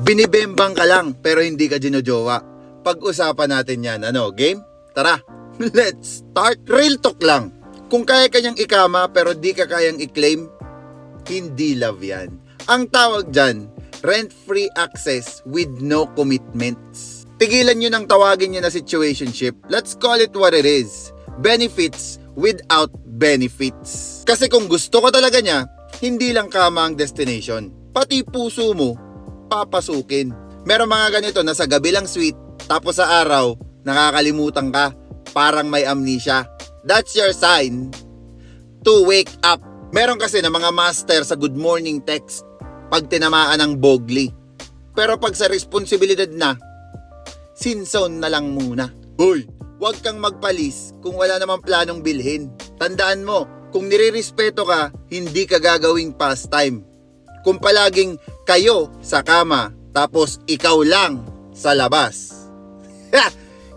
Binibembang ka lang pero hindi ka ginojowa. Pag-usapan natin yan. Ano, game? Tara, let's start. Real talk lang. Kung kaya kanyang ikama pero di ka kayang i-claim, hindi love yan. Ang tawag dyan, rent-free access with no commitments. Tigilan nyo ng tawagin nyo na situationship. Let's call it what it is. Benefits without benefits. Kasi kung gusto ko talaga niya, hindi lang kama ang destination. Pati puso mo, papasukin. Meron mga ganito na sa gabi lang sweet, tapos sa araw, nakakalimutan ka, parang may amnesia. That's your sign to wake up. Meron kasi na mga master sa good morning text pag tinamaan ng bogli. Pero pag sa responsibilidad na, sinzone na lang muna. Hoy, huwag kang magpalis kung wala namang planong bilhin. Tandaan mo, kung nirirespeto ka, hindi ka gagawing pastime. Kung palaging kayo sa kama, tapos ikaw lang sa labas.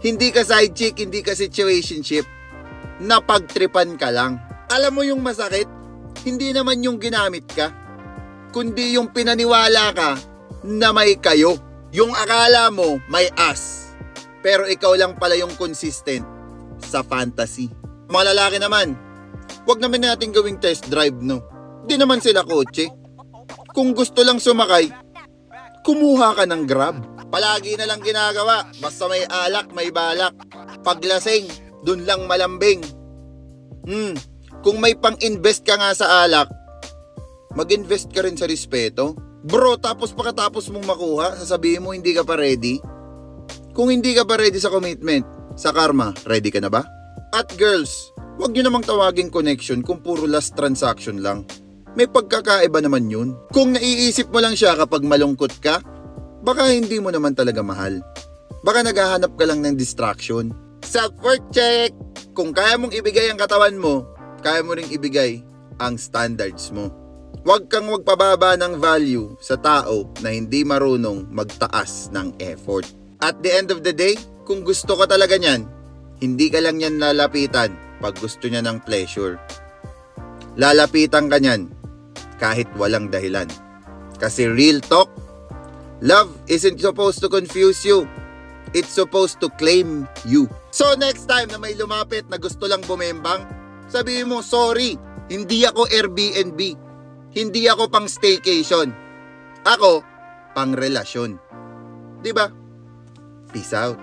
Hindi ka side chick, hindi ka situationship. Napagtripan ka lang. Alam mo yung masakit? Hindi naman yung ginamit ka, kundi yung pinaniwala ka na may kayo. Yung akala mo may as, pero ikaw lang pala yung consistent sa fantasy. Mga lalaki naman, wag naman natin gawing test drive, no? Di naman sila kotse. Kung gusto lang sumakay, kumuha ka ng Grab. Palagi na lang ginagawa, basta may alak, may balak. Paglasing, dun lang malambing. Kung may pang-invest ka nga sa alak, mag-invest ka rin sa respeto. Bro, tapos pagkatapos mong makuha, sasabihin mo hindi ka pa ready? Kung hindi ka pa ready sa commitment, sa karma, ready ka na ba? At girls, wag nyo namang tawaging connection kung puro last transaction lang. May pagkakaiba naman yun. Kung naiisip mo lang siya kapag malungkot ka, baka hindi mo naman talaga mahal. Baka naghahanap ka lang ng distraction. Self-worth check! Kung kaya mong ibigay ang katawan mo, kaya mo ring ibigay ang standards mo. Huwag kang magpababa ng value sa tao na hindi marunong magtaas ng effort. At the end of the day, kung gusto ka talaga niyan, hindi ka lang yan lalapitan pag gusto niya ng pleasure. Lalapitan ka niyan kahit walang dahilan. Kasi real talk, love isn't supposed to confuse you. It's supposed to claim you. So next time na may lumapit na gusto lang bumembang, sabihin mo, sorry, hindi ako Airbnb. Hindi ako pang staycation. Ako, pang relasyon. Diba? Peace out.